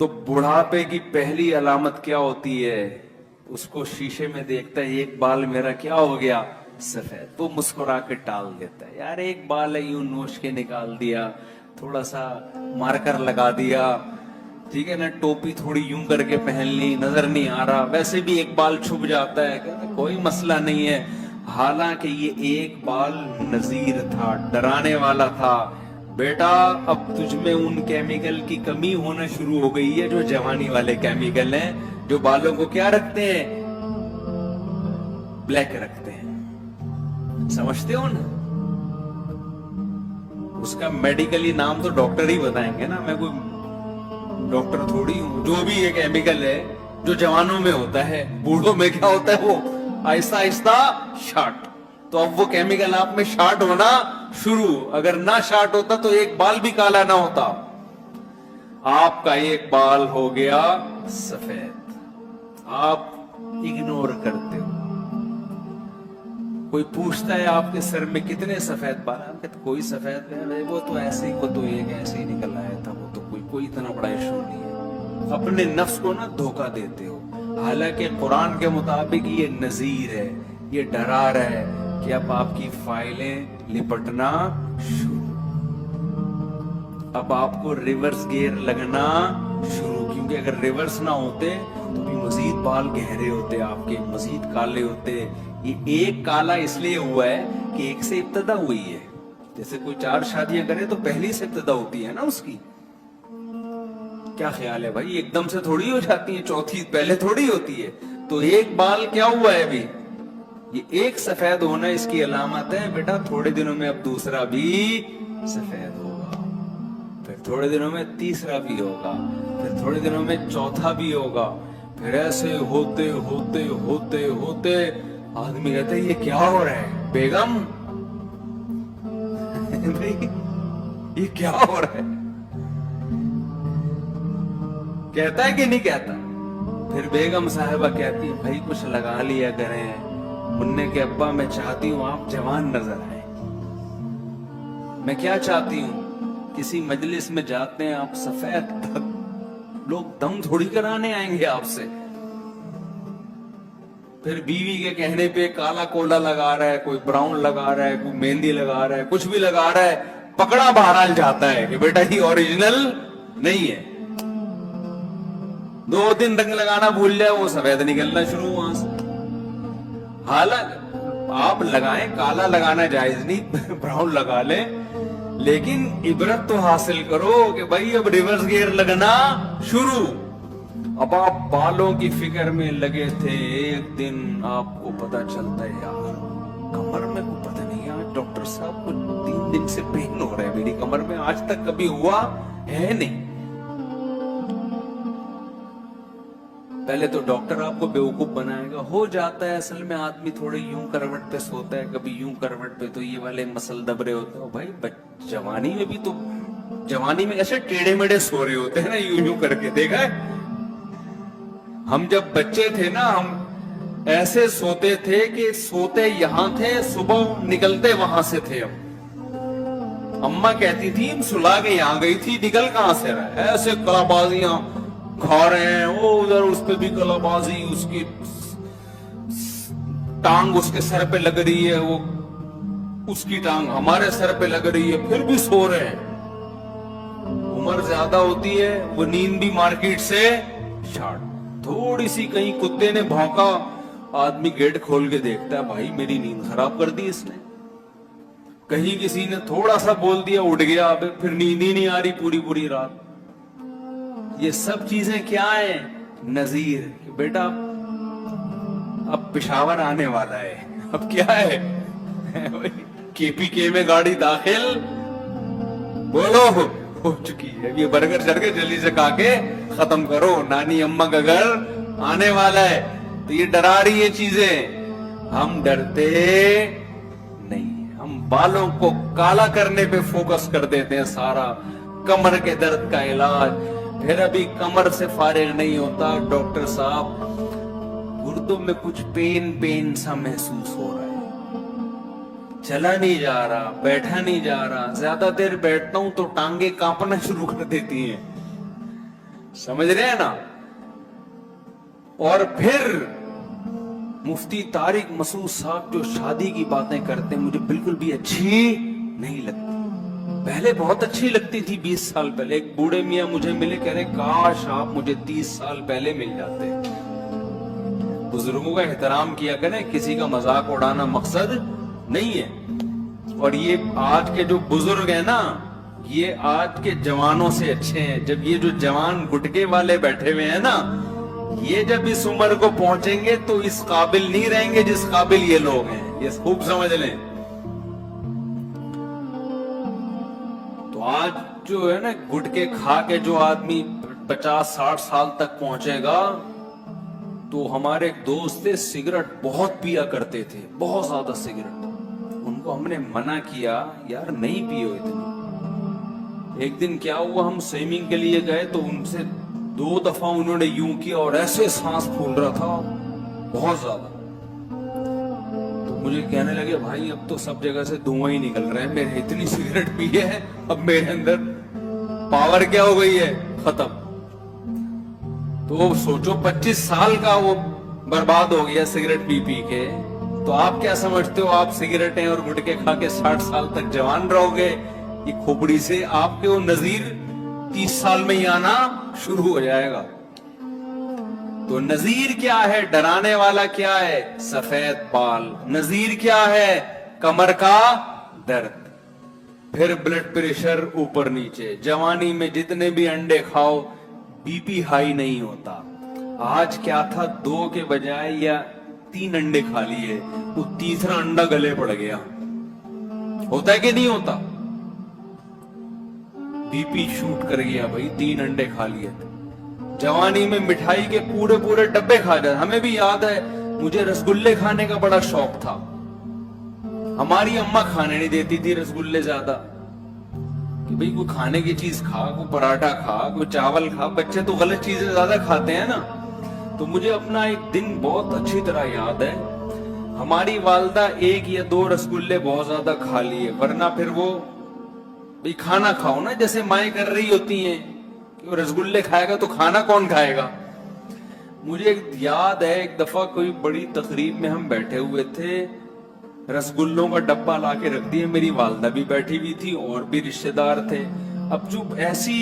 تو बुढ़ापे की पहली अलामत क्या होती है? उसको शीशे में देखता है, एक बाल मेरा क्या हो गया, सफेद। वो मुस्कुरा के टाल देता है, यार एक बाल है, यूं नोच के निकाल दिया, थोड़ा सा मार्कर लगा दिया, ठीक है ना, टोपी थोड़ी यूं करके पहन ली, नजर नहीं आ रहा, वैसे भी एक बाल छुप जाता है, कहते हैं, कोई मसला नहीं है। हालांकि ये एक बाल नजीर था, डराने वाला था। बेटा अब तुझमें उन केमिकल की कमी होना शुरू हो गई है जो जवानी वाले केमिकल हैं, जो बालों को क्या रखते हैं, ब्लैक रखते हैं। समझते हो ना? उसका मेडिकली नाम तो डॉक्टर ही बताएंगे ना, मैं कोई डॉक्टर थोड़ी हूं। जो भी ये केमिकल है जो जवानों में होता है, बूढ़ों में क्या होता है, वो आहिस्ता आहिस्ता शार्ट। तो अब वो केमिकल आप में शार्ट होना शुरू। अगर ना शार्ट होता तो एक बाल भी काला ना होता। आपका एक बाल हो गया सफेद, आप इग्नोर करते हो। कोई पूछता है आपके सर में कितने सफेद बाल, आप कहते कोई सफेद है, वो तो ऐसे ही, वो तो एक ऐसे ही निकल आया था, वो तो कोई इतना बड़ा इशू नहीं है। अपने नफ्स को ना धोखा देते हो। हालांकि कुरान के मुताबिक ये नजीर है, ये डरा रहा है कि अब आपकी फाइलें लिपटना शुरू, अब आपको रिवर्स गियर लगना शुरू। क्योंकि अगर रिवर्स ना होते तो भी मजीद बाल गहरे होते, आपके मजीद काले होते। ये एक काला इसलिए हुआ है कि एक से इब्तदा हुई है। जैसे कोई 4 शादियां करे तो पहली से इब्तदा होती है ना उसकी। क्या ख्याल है भाई, एकदम से थोड़ी हो जाती है, चौथी पहले थोड़ी होती है। तो एक बाल क्या हुआ है अभी, ये एक सफेद होना इसकी अलामत है। बेटा थोड़े दिनों में अब दूसरा भी सफेद होगा, फिर थोड़े दिनों में तीसरा भी होगा, फिर थोड़े दिनों में चौथा भी होगा। फिर ऐसे होते होते होते होते आदमी कहता है ये क्या हो रहा है बेगम भाई, ये क्या हो रहा है, कहता है कि नहीं कहता? फिर बेगम साहिबा कहती है भाई कुछ लगा लिया करें, मुन्ने के अब्बा मैं चाहती हूं आप जवान नजर आए। मैं क्या चाहती हूं, किसी मजलिस में जाते हैं आप सफेद, लोग दम थोड़ी कराने आएंगे आपसे। फिर बीवी के कहने पे काला कोला लगा रहा है, कोई ब्राउन लगा रहा है, कोई मेहंदी लगा रहा है, कुछ भी लगा रहा है, पकड़ा बहरहाल जाता है कि बेटा ये ओरिजिनल नहीं है। 2 दिन रंग लगाना भूल जाए, वो सफेद निकलना शुरू वहां से। हालांकि आप लगाएं, काला लगाना जायज नहीं, ब्राउन लगा ले, लेकिन इबरत तो हासिल करो कि भाई अब रिवर्स गियर लगना शुरू। अब आप बालों की फिक्र में लगे थे, एक दिन आपको पता चलता है यार कमर में को पता नहीं, यार डॉक्टर साहब को 3 दिन से पेन हो रहा है मेरी कमर में, आज तक कभी हुआ है नहीं। पहले तो डॉक्टर आपको बेवकूफ बनाएगा, हो जाता है असल में, आदमी थोड़े यूं करवट पे सोता है, कभी यूं करवट पे, तो ये वाले मसल दबरे होते हैं भाई। जवानी में भी तो, जवानी में ऐसे टेढ़े मेढ़े सो रहे होते हैं ना, यूं यूं करके, देखा है? हम जब बच्चे थे ना, हम ऐसे सोते थे कि सोते यहां थे, सुबह निकलते वहां से थे। हम अम्मा कहती थी सुला के यहां गई थी, निकल कहां से रहा है, ऐसे कलाबाजियां खा रहे हैं, वो उधर उस पे भी कलाबाजी, उसकी टांग उसके सर पे लग रही है, वो उसकी टांग हमारे सर पे लग रही है, फिर भी सो रहे हैं। उम्र ज्यादा होती है, वो नींद भी मार्केट से शार्ट। थोड़ी सी कहीं कुत्ते ने भौंका, आदमी गेट खोल के देखता है भाई मेरी नींद खराब कर दी इसने। कहीं किसी ने थोड़ा सा बोल दिया, उठ गया, अब फिर नींद ही नहीं आ रही पूरी पूरी रात। ये सब चीजें क्या है, नजीर। बेटा अब पेशावर आने वाला है, अब क्या है केपीके में गाड़ी दाखिल, बोलो हो चुकी है। ये बर्गर शर्गर जल्दी से खा के खत्म करो, नानी अम्मा का घर आने वाला है। तो ये डरा रही है चीजें, हम डरते नहीं, हम बालों को काला करने पे फोकस कर देते हैं सारा, कमर के दर्द का इलाज। फिर अभी कमर से फारिग नहीं होता, डॉक्टर साहब गुर्दों में कुछ पेन पेन सा महसूस हो रहा है, चला नहीं जा रहा, बैठा नहीं जा रहा, ज्यादा देर बैठता हूं तो टांगे कांपना शुरू कर देती हैं। समझ रहे हैं ना। और फिर मुफ्ती तारिक मसूद साहब जो शादी की बातें करते हैं मुझे बिल्कुल भी अच्छी नहीं लगती। पहले बहुत अच्छी लगती थी 20 साल पहले। एक बूढ़े मियां मुझे मिले, कह रहे काश आप मुझे 30 साल पहले मिल जाते। बुजुर्गों का एहतराम किया करें, किसी का मजाक उड़ाना मकसद नहीं है। और ये आज के जो बुजुर्ग हैं ना, ये आज के जवानों से अच्छे हैं। जब ये जो जवान गुटके वाले बैठे हुए हैं ना, ये जब इस उम्र को पहुंचेंगे तो इस काबिल नहीं रहेंगे जिस काबिल ये लोग हैं। ये खूब समझ लें। तो आज जो है ना, गुटके खा के जो आदमी 50-60 साल तक पहुंचेगा, तो हमारे एक दोस्त थे, सिगरेट बहुत पिया करते थे, बहुत ज्यादा सिगरेट। उनको हमने मना किया, यार नहीं पियो इतनी। एक दिन क्या हुआ, हम स्विमिंग के लिए गए तो उनसे 2 दफा उन्होंने यूं किया और ऐसे सांस फूल रहा था बहुत ज्यादा। तो मुझे कहने लगे, भाई अब तो सब जगह से धुआं ही निकल रहा है, मैंने इतनी सिगरेट पी है, अब मेरे अंदर पावर क्या हो गई है, खत्म। तो सोचो 25 साल का वो बर्बाद हो गया सिगरेट पी पी के। तो आप क्या समझते हो, आप सिगरेटें और गुटके खा के 60 साल तक जवान रहोगे? ये खोपड़ी से आपके वो नजीर 30 साल में ही आना शुरू हो जाएगा। तो नजीर क्या है, डराने वाला क्या है, सफेद बाल। नजीर क्या है, कमर का दर्द, फिर ब्लड प्रेशर ऊपर नीचे। जवानी में जितने भी अंडे खाओ बीपी हाई नहीं होता। आज क्या था, 2 के बजाय या 3 अंडे खा लिए, वो तीसरा अंडा गले पड़ गया। होता है कि नहीं होता? बीपी शूट कर गया भाई, 3 अंडे खा लिए। जवानी में मिठाई के पूरे पूरे डब्बे खा जाते। हमें भी याद है, मुझे रसगुल्ले खाने का बड़ा शौक था। हमारी अम्मा खाने नहीं देती थी रसगुल्ले ज्यादा, कि भाई कोई खाने की चीज खा, कोई पराठा खा, कोई चावल खा। बच्चे तो गलत चीजें ज्यादा खाते हैं ना। तो मुझे अपना एक दिन बहुत अच्छी तरह याद है, हमारी वालदा 1 या 2 रसगुल्ले बहुत ज्यादा खा लिए, वरना फिर वो भाई खाना खाओ ना, जैसे माएं कर रही होती हैं कि वो रसगुल्ले खाएगा तो खाना कौन खाएगा। मुझे याद है, एक दफा कोई बड़ी तकरीब में हम बैठे हुए थे, रसगुल्लों का डब्बा लाके रख दिया, मेरी वालदा भी बैठी हुई थी और भी रिश्तेदार थे। अब जो ऐसी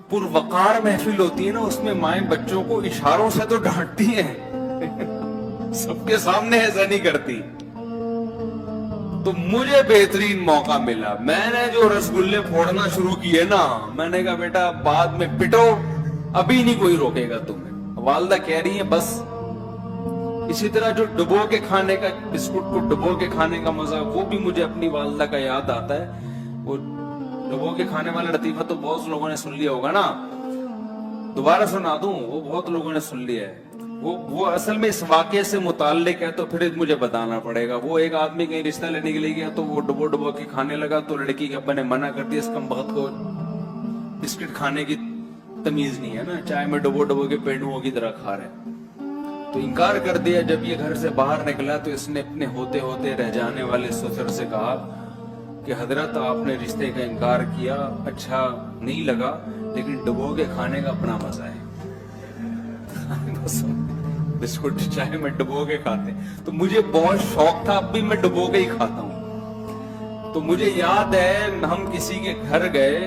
पुरवकार महफिल होती है ना, उसमें माएं बच्चों को इशारों से तो डांटती हैं सबके सामने ऐसा नहीं करती। तो मुझे बेहतरीन मौका मिला, मैंने जो रसगुल्ले फोड़ना शुरू किए ना, मैंने कहा बेटा बाद में पिटो, अभी नहीं कोई रोकेगा तुम्हें। वालदा कह रही है बस। इसी तरह जो डुबो के खाने का, बिस्कुट को डुबो के खाने का मजा, वो भी मुझे अपनी वालदा का याद आता है। वो डुबो के खाने वाला लतीफा तो बहुत लोगों ने सुन लिया होगा ना, दोबारा सुना दूं, वो बहुत लोगों ने सुन लिया है। वो असल में इस वाकये से मुताल्लिक है, तो फिर मुझे बताना पड़ेगा। वो एक आदमी कहीं रिश्ता लेने के लिए गया, तो वो डुबो डुबो के खाने लगा, तो लड़की के अब्बा ने मना कर दिया, इस कमबख्त को बिस्किट खाने की तमीज नहीं है ना, चाय में डुबो डुबो के पेड़ुओं की तरह खा रहे। तो इनकार कर दिया। जब ये घर से बाहर निकला तो इसने अपने होते होते रह जाने वाले ससुर से कहा कि हजरत आपने रिश्ते का इनकार किया, अच्छा नहीं लगा, लेकिन डुबो के खाने का अपना मजा है। बिस्कुट चाय में डुबो के खाते, तो मुझे बहुत शौक था, अब भी मैं डुबो के ही खाता हूं। तो मुझे याद है, हम किसी के घर गए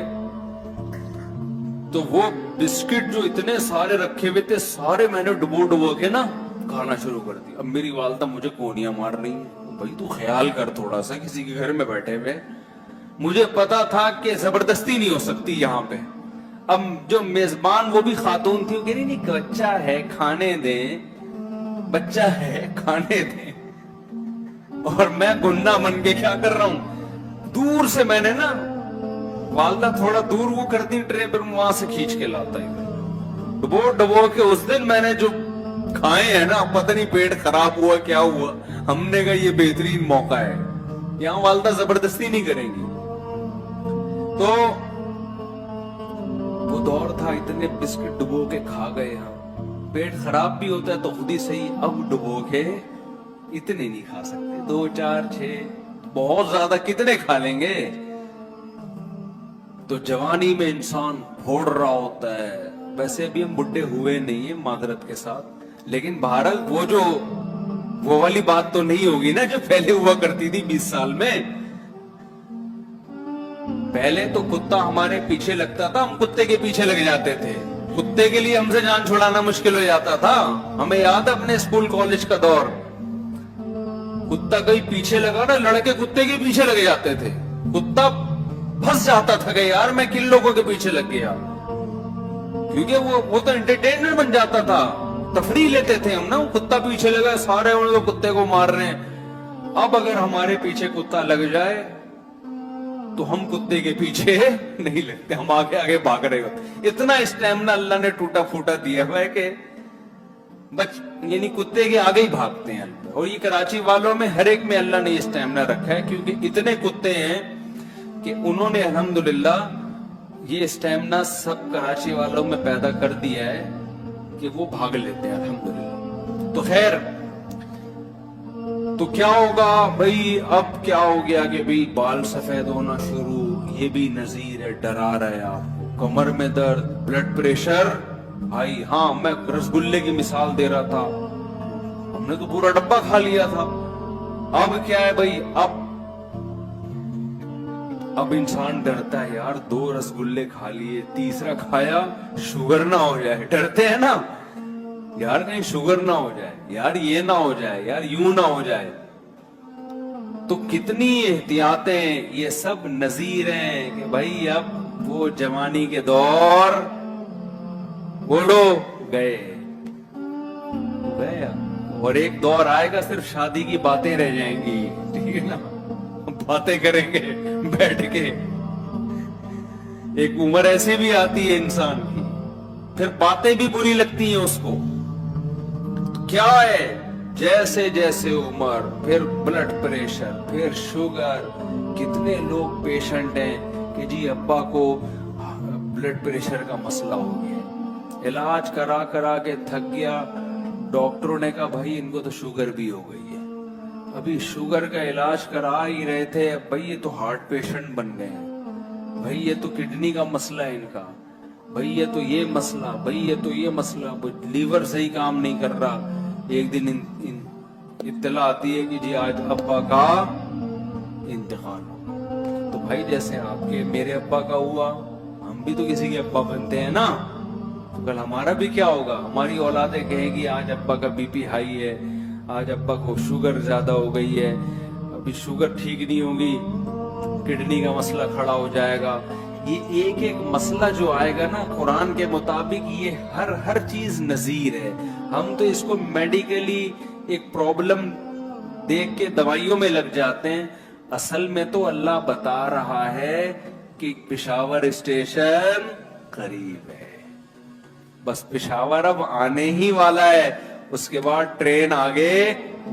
तो वो बिस्किट जो इतने सारे रखे हुए थे, सारे मैंने डुबो डुबो के ना खाना शुरू कर दिया। अब मेरी वालदा मुझे कोनियां मार रही है, भाई तू ख्याल कर थोड़ा सा, किसी के घर में बैठे हुए। मुझे पता था कि जबरदस्ती नहीं हो सकती यहाँ पे। अब जो मेजबान वो भी खातून थी, वो कह रही नहीं बच्चा है खाने दे, बच्चा है खाने दे। और मैं गुन्ना बन के क्या कर रहा हूं, दूर से मैंने ना, वालदा थोड़ा दूर वो करती ट्रे पर, वहां से खींच के लाता है डुबो डुबो के। उस दिन मैंने जो खाए हैं ना, पता नहीं पेट खराब हुआ क्या हुआ। हमने कहा ये बेहतरीन मौका है, यहां वालदा जबरदस्ती नहीं करेंगी। तो वो दौर था, इतने बिस्किट डुबो के खा गए हम। पेट खराब भी होता है तो खुद ही सही, अब डुबो के इतने नहीं खा सकते, 2 4 6 बहुत ज्यादा कितने खा लेंगे। तो जवानी में इंसान फोड़ रहा होता है, वैसे भी हम बुढ़े हुए नहीं है मादरत के साथ, लेकिन भारत वो वाली बात तो नहीं होगी ना जो पहले हुआ करती थी 20 साल में। पहले तो कुत्ता हमारे पीछे लगता था, हम कुत्ते के पीछे लग जाते थे, कुत्ते के लिए हमसे जान छुड़ाना मुश्किल हो जाता था। हमें याद है अपने स्कूल कॉलेज का दौर, कुत्ता कहीं पीछे लगा ना, लड़के कुत्ते के पीछे लग जाते थे, कुत्ता फंस जाता था कि यार मैं किन लोगों के पीछे लग गया, क्योंकि वो तो एंटरटेनमेंट बन जाता था, तफरीह लेते थे हम ना। कुत्ता पीछे लगा, सारे उनको कुत्ते को मार रहे हैं। अब अगर हमारे पीछे कुत्ता लग जाए तो हम कुत्ते के पीछे नहीं लगते, हम आगे आगे भाग रहे होते। इतना स्टैमिना अल्लाह ने टूटा फूटा दिया हुआ है कि यानी कुत्ते के आगे ही भागते हैं। और ये कराची वालों में हर एक में अल्लाह ने स्टैमिना रखा है, क्योंकि इतने कुत्ते हैं कि उन्होंने अल्हम्दुलिल्लाह ये स्टैमिना सब कराची वालों में पैदा कर दिया है कि वो भाग लेते हैं अल्हम्दुलिल्लाह। तो खैर, तो क्या होगा भाई, अब क्या हो गया कि भाई बाल सफेद होना शुरू, ये भी नजीर है, डरा रहा है आपको। कमर में दर्द, ब्लड प्रेशर भाई, हाँ मैं रसगुल्ले की मिसाल दे रहा था, हमने तो पूरा डब्बा खा लिया था। अब क्या है भाई, अब इंसान डरता है, यार 2 रसगुल्ले खा लिए, तीसरा खाया शुगर ना हो जाए, डरते हैं ना यार, कहीं शुगर ना हो जाए, यार ये ना हो जाए, यार यूं ना हो जाए। तो कितनी एहतियातें, ये सब नजीर हैं कि भाई अब वो जवानी के दौर बोलो गए, और एक दौर आएगा सिर्फ शादी की बातें रह जाएंगी, ठीक है ना, बातें करेंगे बैठ के। एक उम्र ऐसी भी आती है इंसान की, फिर बातें भी बुरी लगती हैं उसको। तो क्या है, जैसे जैसे उम्र, फिर ब्लड प्रेशर, फिर शुगर। कितने लोग पेशेंट हैं कि जी अब्बा को ब्लड प्रेशर का मसला हो गया, इलाज करा करा के थक गया, डॉक्टरों ने कहा भाई इनको तो शुगर भी हो गई है। अभी शुगर का इलाज करा ही रहे थे, भाई ये तो हार्ट पेशेंट बन गए हैं, भाई ये तो किडनी का मसला है इनका, भाई ये तो ये मसला, भाई ये तो ये मसला, लीवर सही काम नहीं कर रहा। एक दिन इत्तला आती है कि जी आज अब्बा का इंतकाल हो। तो भाई जैसे आपके मेरे अब्बा का हुआ, हम भी तो किसी के अब्बा बनते हैं ना, तो कल हमारा भी क्या होगा, हमारी औलादें कहेगी आज अब्बा का बीपी हाई है, आज अब्बा को शुगर ज्यादा हो गई है, अभी शुगर ठीक नहीं होगी, किडनी का मसला खड़ा हो जाएगा। ये एक एक मसला जो आएगा ना, कुरान के मुताबिक ये हर चीज नजीर है। हम तो इसको मेडिकली एक प्रॉब्लम देख के दवाइयों में लग जाते हैं, असल में तो अल्लाह बता रहा है कि पेशावर स्टेशन करीब है, बस पेशावर अब आने ही वाला है, उसके बाद ट्रेन आगे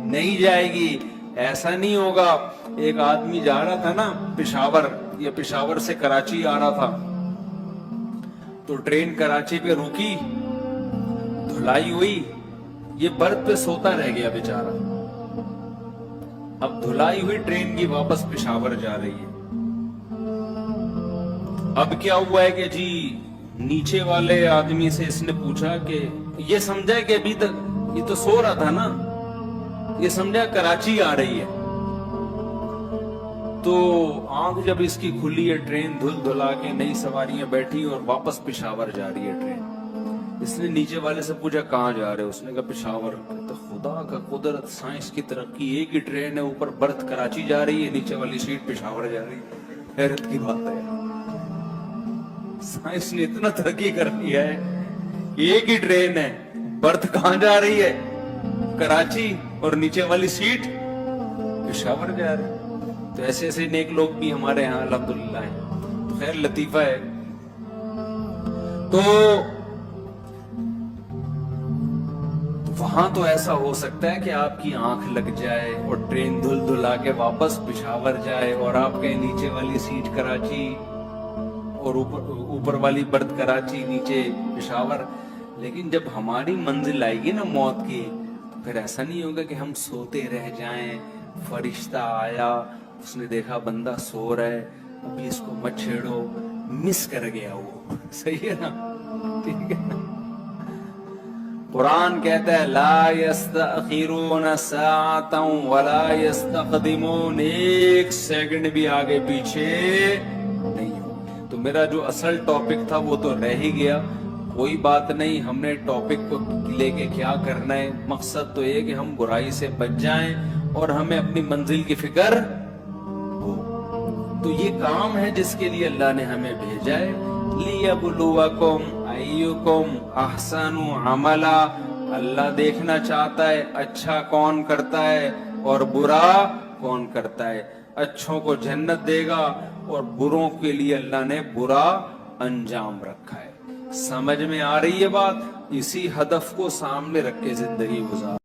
नहीं जाएगी। ऐसा नहीं होगा, एक आदमी जा रहा था ना पेशावर, या पेशावर से कराची आ रहा था, तो ट्रेन कराची पे रुकी, धुलाई हुई, ये बर्थ पे सोता रह गया बेचारा। अब धुलाई हुई ट्रेन की वापस पेशावर जा रही है। अब क्या हुआ है कि जी नीचे वाले आदमी से इसने पूछा कि ये समझा कि अभी तक ये तो सो रहा था ना, ये समझा कराची आ रही है। तो आंख जब इसकी खुली है, ट्रेन धुल धुला के नई सवारियां बैठी और वापस पेशावर जा रही है ट्रेन। इसने नीचे वाले से पूछा कहाँ जा रहे हो, उसने कहा पेशावर। तो खुदा का कुदरत, साइंस की तरक्की, एक ही ट्रेन है, ऊपर बर्थ कराची जा रही है, नीचे वाली सीट पेशावर जा रही है। हैरत की बात है, साइंस ने इतना तरक्की कर लिया है, एक ही ट्रेन है, बर्थ कहाँ जा रही है, कराची, और नीचे वाली सीट पेशावर जा रही है। तो ऐसे ऐसे नेक लोग भी हमारे यहाँ अल्हम्दुलिल्लाह हैं। तो खैर लतीफा है। तो वहां तो ऐसा हो सकता है कि आपकी आंख लग जाए और ट्रेन धुल धुला के वापस पेशावर जाए, और आपके नीचे वाली सीट कराची और ऊपर वाली बर्थ कराची, नीचे पेशावर। लेकिन जब हमारी मंजिल आएगी ना मौत की, तो फिर ऐसा नहीं होगा कि हम सोते रह जाएं, फरिश्ता आया, उसने देखा बंदा सो रहा है, अभी इसको मत छेड़ो, मिस कर गया वो। सही है ना, ठीक है ना। قرآن کہتا ہے لا یستأخرون ساعتا ولا یستقدمون، ایک سیکنڈ بھی آگے پیچھے نہیں ہو۔ تو میرا جو اصل ٹاپک تھا وہ تو رہ ہی گیا، کوئی بات نہیں، ہم نے ٹاپک کو لے کے کیا کرنا ہے، مقصد تو یہ کہ ہم برائی سے بچ جائیں اور ہمیں اپنی منزل کی فکر ہو۔ تو یہ کام ہے جس کے لیے اللہ نے ہمیں بھیجا ہے، لِيَبْلُوَكُمْ أَيُّكُمْ أَحْسَنُ عَمَلًا۔ اللہ دیکھنا چاہتا ہے اچھا کون کرتا ہے اور برا کون کرتا ہے، اچھوں کو جنت دے گا اور بروں کے لیے اللہ نے برا انجام رکھا ہے۔ سمجھ میں آ رہی ہے بات؟ اسی ہدف کو سامنے رکھ کے زندگی گزار۔